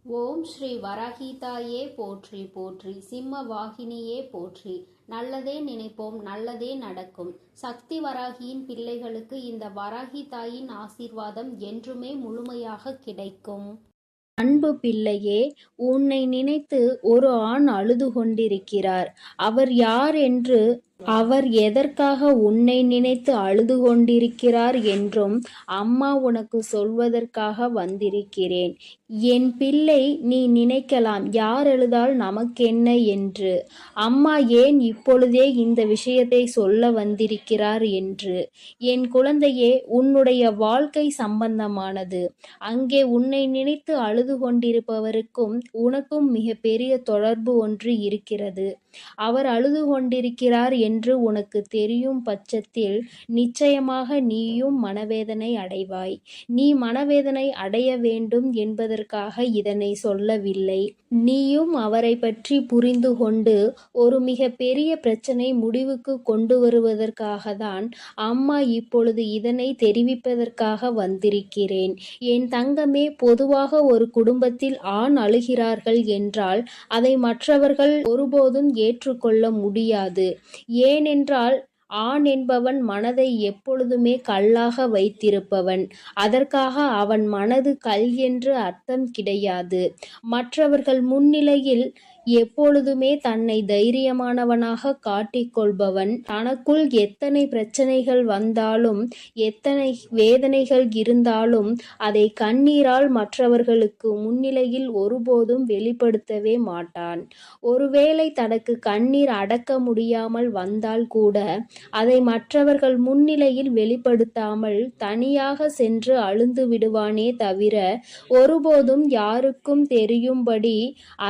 ஓம் ஸ்ரீ வராகிதாயே போற்றி போற்றி, சிம்ம வாகினியே போற்றி. நல்லதே நினைப்போம், நல்லதே நடக்கும். சக்தி வராகியின் பிள்ளைகளுக்கு இந்த வராகி தாயின் ஆசீர்வாதம் என்றுமே முழுமையாக கிடைக்கும். அன்பு பிள்ளையே, உன்னை நினைத்து ஒரு ஆண் அழுது கொண்டிருக்கிறார். அவர் யார் என்று, அவர் எதற்காக உன்னை நினைத்து அழுது கொண்டிருக்கிறார் என்றும் அம்மா உனக்கு சொல்வதற்காக வந்திருக்கிறேன். என் பிள்ளை, நீ நினைக்கலாம், யார் எழுதால் நமக்கென்ன என்று. அம்மா ஏன் இப்பொழுதே இந்த விஷயத்தை சொல்ல வந்திருக்கிறார் என்று. என் குழந்தையே, உன்னுடைய வாழ்க்கை சம்பந்தமானது. அங்கே உன்னை நினைத்து அழுது கொண்டிருப்பவருக்கும் உனக்கும் மிக பெரிய தொடர்பு ஒன்று இருக்கிறது. அவர் அழுது கொண்டிருக்கிறார் என்று உனக்கு தெரியும் பட்சத்தில் நிச்சயமாக நீயும் மனவேதனை அடைவாய். நீ மனவேதனை அடைய வேண்டும் என்பதற்காக இதனை சொல்லவில்லை. நீயும் அவரை பற்றி புரிந்து கொண்டு ஒரு மிக பெரிய பிரச்சனை முடிவுக்கு கொண்டு வருவதற்காக தான் அம்மா இப்பொழுது இதனை தெரிவிப்பதற்காக வந்திருக்கிறேன். என் தங்கமே, பொதுவாக ஒரு குடும்பத்தில் ஆண் அழுகிறார்கள் என்றால் அதை மற்றவர்கள் ஒருபோதும் ஏற்றுக்கொள்ள முடியாது. ஏனென்றால் ஆண் என்பவன் மனதை எப்பொழுதுமே கல்லாக வைத்திருப்பவன். அதற்காக அவன் மனது கல் என்று அர்த்தம் கிடையாது. மற்றவர்கள் முன்னிலையில் எப்பொழுதுமே தன்னை தைரியமானவனாக காட்டிக்கொள்பவன். தனக்குள் எத்தனை பிரச்சனைகள் வந்தாலும், எத்தனை வேதனைகள் இருந்தாலும் அதை கண்ணீரால் மற்றவர்களுக்கு முன்னிலையில் ஒருபோதும் வெளிப்படுத்தவே மாட்டான். ஒருவேளை தனக்கு கண்ணீர் அடக்க முடியாமல் வந்தால் கூட அதை மற்றவர்கள் முன்னிலையில் வெளிப்படுத்தாமல் தனியாக சென்று அழுந்து விடுவானே தவிர ஒருபோதும் யாருக்கும் தெரியும்படி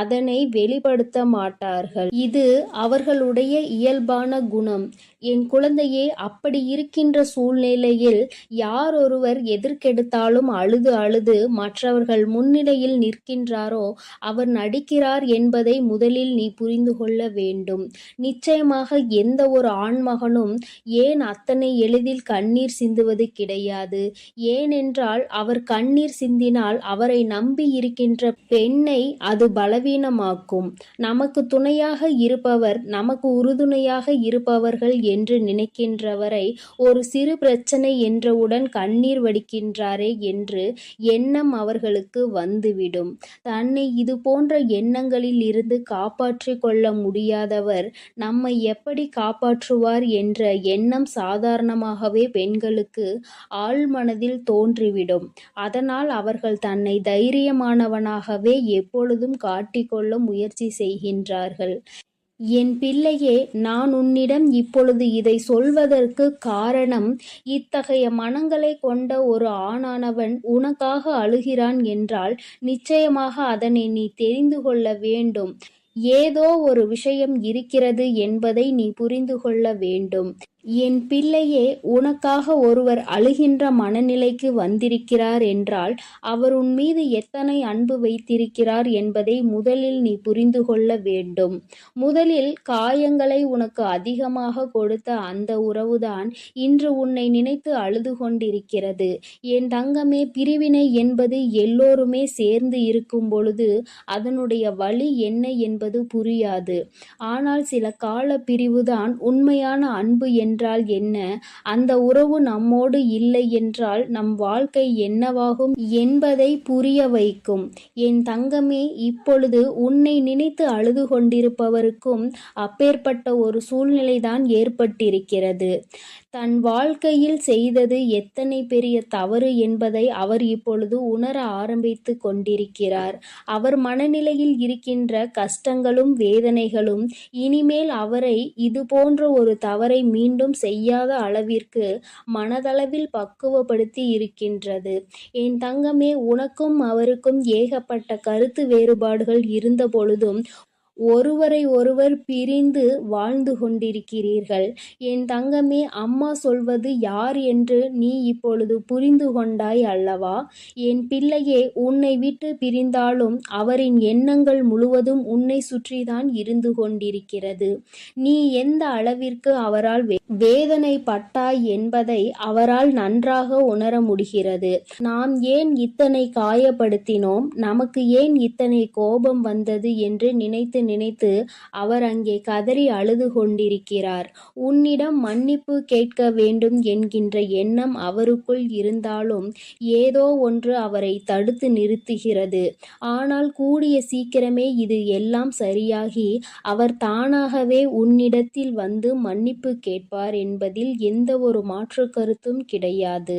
அதனை வெளிப்படுத்த மாட்டார்கள். இது அவர்களுடைய இயல்பான குணம். என் குழந்தையே, அப்படி இருக்கின்ற சூழ்நிலையில் யார் ஒருவர் எதற்கெடுத்தாலும் அழுது அழுது மற்றவர்கள் முன்னிலையில் நிற்கின்றாரோ அவர் நடிக்கிறார் என்பதை முதலில் நீ புரிந்து கொள்ள வேண்டும். நிச்சயமாக எந்த ஒரு ஆண்மகனும் ஏன் அத்தனை எளிதில் கண்ணீர் சிந்துவது கிடையாது. ஏனென்றால் அவர் கண்ணீர் சிந்தினால் அவரை நம்பி இருக்கின்ற பெண்ணை அது பலவீனமாக்கும். நமக்கு துணையாக இருப்பவர், நமக்கு உறுதுணையாக இருப்பவர்கள் என்று நினைக்கின்றவரை ஒரு சிறு பிரச்சனை என்றவுடன் கண்ணீர் வடிக்கின்றாரே என்று எண்ணம் அவர்களுக்கு வந்துவிடும். தன்னை இது போன்ற எண்ணங்களில் இருந்து காப்பாற்றிக் கொள்ள முடியாதவர் நம்மை எப்படி காப்பாற்றுவார் என்ற எண்ணம் சாதாரணமாகவே பெண்களுக்கு ஆழ்மனதில் தோன்றிவிடும். அதனால் அவர்கள் தன்னை தைரியமானவனாகவே எப்பொழுதும் காட்டிக்கொள்ள முயற்சி செய்கின்றார்கள். என் பிள்ளையே, நான் உன்னிடம் இப்பொழுது இதை சொல்வதற்கு காரணம், இத்தகைய மனங்களை கொண்ட ஒரு ஆணானவன் உனக்காக அழுகிறான் என்றால் நிச்சயமாக அதனை நீ தெரிந்து கொள்ள வேண்டும். ஏதோ ஒரு விஷயம் இருக்கிறது என்பதை நீ புரிந்து கொள்ள வேண்டும். என் பிள்ளையே, உனக்காக ஒருவர் அழுகின்ற மனநிலைக்கு வந்திருக்கிறார் என்றால் அவர் உன் மீது எத்தனை அன்பு வைத்திருக்கிறார் என்பதை முதலில் நீ புரிந்து கொள்ள வேண்டும். முதலில் காயங்களை உனக்கு அதிகமாக கொடுத்த அந்த உறவுதான் இன்று உன்னை நினைத்து அழுது கொண்டிருக்கிறது. என் தங்கமே, பிரிவினை என்பது எல்லோருமே சேர்ந்து இருக்கும் பொழுது அதனுடைய வலி என்ன என்பது புரியாது. ஆனால் சில கால பிரிவுதான் உண்மையான அன்பு என்றால் என்ன, அந்த உறவு நம்மோடு இல்லை என்றால் நம் வாழ்க்கை என்னவாகும் என்பதை புரிய வைக்கும். என் தங்கமே, இப்பொழுது உன்னை நினைத்து அழுது கொண்டிருப்பவருக்கும் அப்பேற்பட்ட ஒரு சூழ்நிலைதான் ஏற்பட்டிருக்கிறது. தன் வாழ்க்கையில் செய்தது எத்தனை பெரிய தவறு என்பதை அவர் இப்பொழுது உணர ஆரம்பித்து கொண்டிருக்கிறார். அவர் மனநிலையில் இருக்கின்ற கஷ்டங்களும் வேதனைகளும் இனிமேல் அவரை இது போன்ற ஒரு தவறை மீண்டும் செய்யாத அளவிற்கு மனதளவில் பக்குவப்படுத்தி இருக்கின்றது. என் தங்கமே, உனக்கும் அவருக்கும் ஏகப்பட்ட கருத்து வேறுபாடுகள் இருந்த பொழுதும் ஒருவரை ஒருவர் பிரிந்து வாழ்ந்து கொண்டிருக்கிறீர்கள். என் தங்கமே, அம்மா சொல்வது யார் என்று நீ இப்பொழுது புரிந்து கொண்டாய் அல்லவா? என் பிள்ளையே, உன்னை விட்டு பிரிந்தாலும் அவரின் எண்ணங்கள் முழுவதும் உன்னை சுற்றிதான் இருந்து கொண்டிருக்கிறது. நீ எந்த அளவிற்கு அவரால் வேதனைப்பட்டாய் என்பதை அவரால் நன்றாக உணர முடிகிறது. நாம் ஏன் இத்தனை காயப்படுத்தினோம், நமக்கு ஏன் இத்தனை கோபம் வந்தது என்று நினைத்து நினைத்து அவர் அங்கே கதறி அழுது கொண்டிருக்கிறார். உன்னிடம் மன்னிப்பு கேட்க வேண்டும் என்கின்ற எண்ணம் அவருக்குள் இருந்தாலும் ஏதோ ஒன்று அவரை தடுத்து நிறுத்துகிறது. ஆனால் கூடிய சீக்கிரமே இது எல்லாம் சரியாகி அவர் தானாகவே உன்னிடத்தில் வந்து மன்னிப்பு கேட்பார் என்பதில் எந்த ஒரு மாற்று கருத்தும் கிடையாது.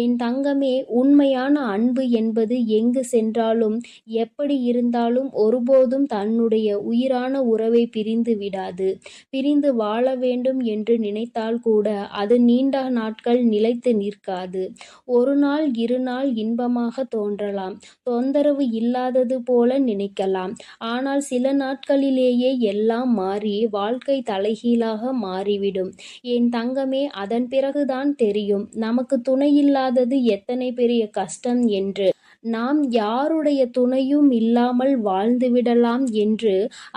என் தங்கமே, உண்மையான அன்பு என்பது எங்கு சென்றாலும் எப்படி இருந்தாலும் ஒருபோதும் தன்னுடைய உயிரான உறவை பிரிந்து விடாது. பிரிந்து வாழ வேண்டும் என்று நினைத்தால் கூட அது நீண்ட நாட்கள் நிலைத்து நிற்காது. ஒரு நாள் 2 நாள் இன்பமாக தோன்றலாம், தொந்தரவு இல்லாதது போல நினைக்கலாம். ஆனால் சில நாட்களிலேயே எல்லாம் மாறி வாழ்க்கை தலைகீழாக மாறிவிடும். என் தங்கமே, அதன் பிறகுதான் தெரியும் நமக்கு துணையில்லாதது எத்தனை பெரிய கஷ்டம் என்று. நாம் யாருடைய துணையும் இல்லாமல் வாழ்ந்துவிடலாம் என்று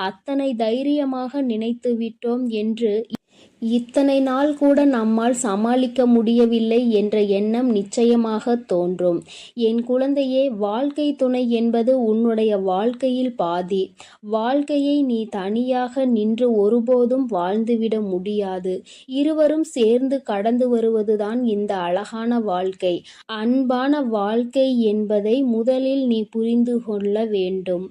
அத்தனை தைரியமாக நினைத்து விட்டோம் என்று இத்தனை நாள் கூட நம்மால் சமாளிக்க முடியவில்லை என்ற எண்ணம் நிச்சயமாக தோன்றும். என் குழந்தையே, வாழ்க்கை துணை என்பது உன்னுடைய வாழ்க்கையில் பாதி. வாழ்க்கையை நீ தனியாக நின்று ஒருபோதும் வாழ்ந்துவிட முடியாது. இருவரும் சேர்ந்து கடந்து வருவதுதான் இந்த அழகான வாழ்க்கை. அன்பான வாழ்க்கை என்பதை முதலில் நீ புரிந்து கொள்ள வேண்டும்.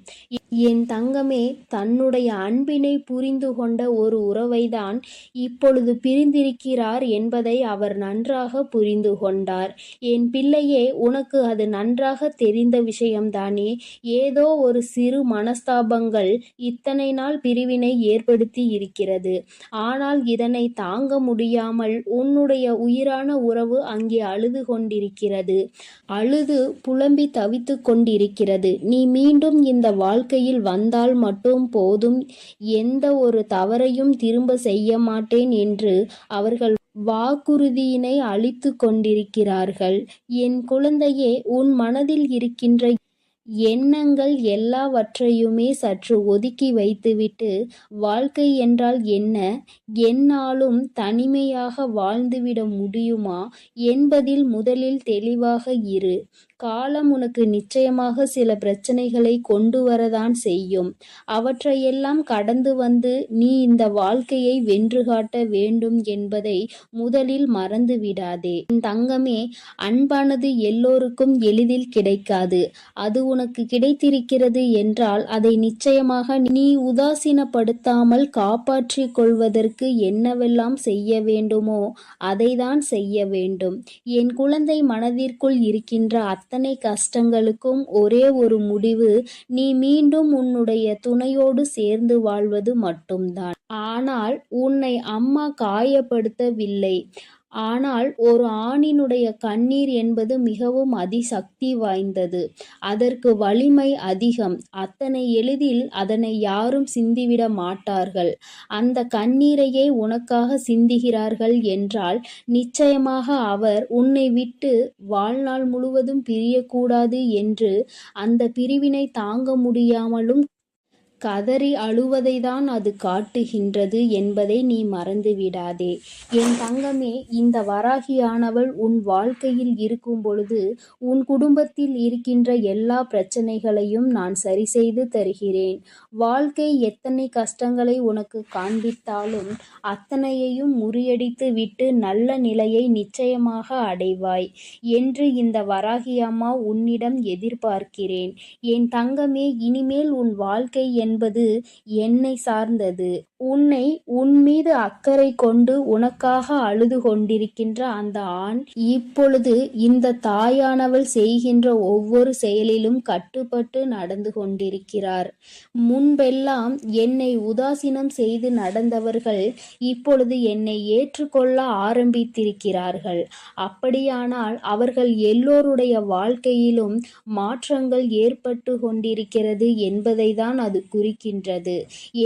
என் தங்கமே, தன்னுடைய அன்பினை புரிந்து கொண்ட ஒரு உறவைதான் இப்பொழுது பிரிந்திருக்கிறார் என்பதை அவர் நன்றாக புரிந்து கொண்டார். என் பிள்ளையே, உனக்கு அது நன்றாக தெரிந்த விஷயம்தானே. ஏதோ ஒரு சிறு மனஸ்தாபங்கள் இத்தனை நாள் பிரிவினை ஏற்படுத்தி இருக்கிறது. ஆனால் இதனை தாங்க முடியாமல் உன்னுடைய உயிரான உறவு அங்கே அழுது கொண்டிருக்கிறது. அழுது புலம்பி தவித்து கொண்டிருக்கிறது. நீ மீண்டும் இந்த வாழ்க்கையில் வந்தால் மட்டும் போதும், எந்த ஒரு தவறையும் திரும்ப செய்ய மாட்டேன் என்று அவர்கள் வாக்குறுதியினை அளித்து கொண்டிருக்கிறார்கள். என் குழந்தையே, உன் மனதில் இருக்கின்ற எண்ணங்கள் எல்லாவற்றையுமே சற்று ஒதுக்கி வைத்துவிட்டு, வாழ்க்கை என்றால் என்ன, எந்நாளும் தனிமையாக வாழ்ந்துவிட முடியுமா என்பதில் முதலில் தெளிவாக இரு. காலம் உனக்கு நிச்சயமாக சில பிரச்சனைகளை கொண்டு வரதான் செய்யும். அவற்றையெல்லாம் கடந்து வந்து நீ இந்த வாழ்க்கையை வென்று காட்ட வேண்டும் என்பதை முதலில் மறந்து விடாதே. தங்கமே, அன்பானது எல்லோருக்கும் எளிதில் கிடைக்காது. அது உனக்கு கிடைத்திருக்கிறது என்றால் அதை நிச்சயமாக நீ உதாசீனப்படுத்தாமல் காப்பாற்றிக் கொள்வதற்கு என்னவெல்லாம் செய்ய வேண்டுமோ அதைதான் செய்ய வேண்டும். என் குழந்தை மனதிற்குள் இருக்கின்ற அத்தனை கஷ்டங்களுக்கும் ஒரே ஒரு முடிவு, நீ மீண்டும் உன்னுடைய துணையோடு சேர்ந்து வாழ்வது மட்டும்தான். ஆனால் உன்னை அம்மா காயப்படுத்தவில்லை. ஆனால் ஒரு ஆணினுடைய கண்ணீர் என்பது மிகவும் அதிசக்தி வாய்ந்தது. அதற்கு வலிமை அதிகம். அத்தனை எளிதில் அதனை யாரும் சிந்திவிட மாட்டார்கள். அந்த கண்ணீரையே உனக்காக சிந்துகிறார்கள் என்றால் நிச்சயமாக அவர் உன்னை விட்டு வாழ்நாள் முழுவதும் பிரியக்கூடாது என்று அந்த பிரிவினை தாங்க முடியாமலும் கதறி அழுவதைதான் அது காட்டுகின்றது என்பதை நீ மறந்து விடாதே. என் தங்கமே, இந்த வராகியானவள் உன் வாழ்க்கையில் இருக்கும் பொழுது உன் குடும்பத்தில் இருக்கின்ற எல்லா பிரச்சனைகளையும் நான் சரி செய்து தருகிறேன். வாழ்க்கை எத்தனை கஷ்டங்களை உனக்கு காண்பித்தாலும் அத்தனையையும் முறியடித்து விட்டு நல்ல நிலையை நிச்சயமாக அடைவாய் என்று இந்த வராகி அம்மா உன்னிடம் எதிர்பார்க்கிறேன். என் தங்கமே, இனிமேல் உன் வாழ்க்கை என்பது என்னை சார்ந்தது. உன்னை உன்மீது அக்கறை கொண்டு உனக்காக அழுது கொண்டிருக்கின்ற அந்த ஆண் இப்பொழுது இந்த தாயானவள் செய்கின்ற ஒவ்வொரு செயலிலும் கட்டுப்பட்டு நடந்து கொண்டிருக்கிறார். முன்பெல்லாம் என்னை உதாசீனம் செய்து நடந்தவர்கள் இப்பொழுது என்னை ஏற்றுக்கொள்ள ஆரம்பித்திருக்கிறார்கள். அப்படியானால் அவர்கள் எல்லோருடைய வாழ்க்கையிலும் மாற்றங்கள் ஏற்பட்டு கொண்டிருக்கிறது என்பதை தான் அது குறிக்கின்றது.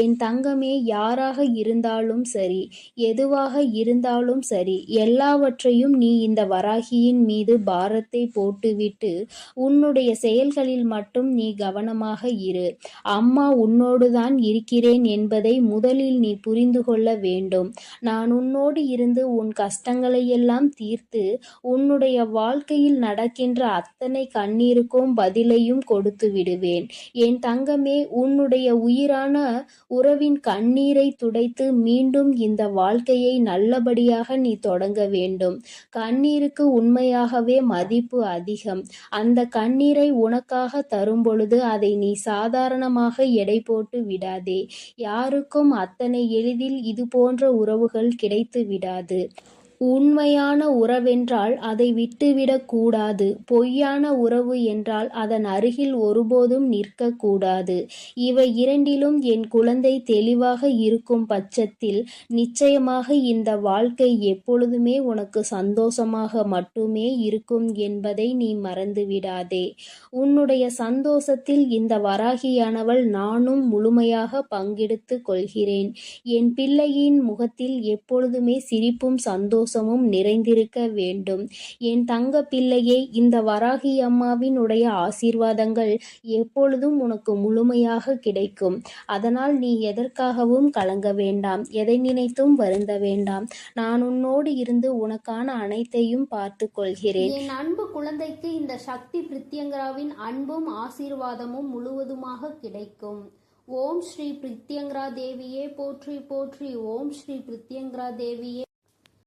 என் தங்கமே, யாராக இருந்தாலும் சரி, எதுவாக இருந்தாலும் சரி, எல்லாவற்றையும் நீ இந்த வராகியின் மீது பாரத்தை போட்டுவிட்டு உன்னுடைய செயல்களில் மட்டும் நீ கவனமாக இரு. அம்மா உன்னோடுதான் இருக்கிறேன் என்பதை முதலில் நீ புரிந்து கொள்ள வேண்டும். நான் உன்னோடு இருந்து உன் கஷ்டங்களையெல்லாம் தீர்த்து உன்னுடைய வாழ்க்கையில் நடக்கின்ற அத்தனை கண்ணீருக்கும் பதிலையும் கொடுத்து விடுவேன். என் தங்கமே, உன்னுடைய உயிரான உறவின் கண்ணீரை துடைத்து மீண்டும் இந்த வாழ்க்கையை நல்லபடியாக நீ தொடங்க வேண்டும். கண்ணீருக்கு உண்மையாகவே மதிப்பு அதிகம். அந்த கண்ணீரை உனக்காக தரும்பொழுது அதை நீ சாதாரணமாக எடை போட்டு விடாதே. யாருக்கும் அத்தனை எளிதில் இது போன்ற உறவுகள் கிடைத்து விடாது. உண்மையான உறவென்றால் அதை விட்டுவிடக் கூடாது. பொய்யான உறவு என்றால் அதன் அருகில் ஒருபோதும் நிற்கக்கூடாது. இவை இரண்டிலும் என் குழந்தை தெளிவாக இருக்கும் பட்சத்தில் நிச்சயமாக இந்த வாழ்க்கை எப்பொழுதுமே உனக்கு சந்தோஷமாக மட்டுமே இருக்கும் என்பதை நீ மறந்துவிடாதே. உன்னுடைய சந்தோஷத்தில் இந்த வராகியானவள் நானும் முழுமையாக பங்கெடுத்து கொள்கிறேன். என் பிள்ளையின் முகத்தில் எப்பொழுதுமே சிரிப்பும் சந்தோஷமும் நிறைந்திருக்க வேண்டும். என் தங்க பிள்ளையே, இந்த வராகி அம்மாவினுடைய ஆசீர்வாதங்கள் எப்பொழுதும் உனக்கு முழுமையாக கிடைக்கும். அதனால் நீ எதற்காகவும் கலங்க வேண்டாம், எதை நினைத்தும் வருந்த வேண்டாம். நான் உன்னோடு இருந்து உனக்கான அனைத்தையும் பார்த்து கொள்கிறேன். என் அன்பு குழந்தைக்கு இந்த சக்தி பிரித்யங்கராவின் அன்பும் ஆசீர்வாதமும் முழுவதுமாக கிடைக்கும். ஓம் ஸ்ரீ பிரித்யங்கரா தேவியே போற்றி போற்றி. ஓம் ஸ்ரீ பிரித்யங்கரா தேவியே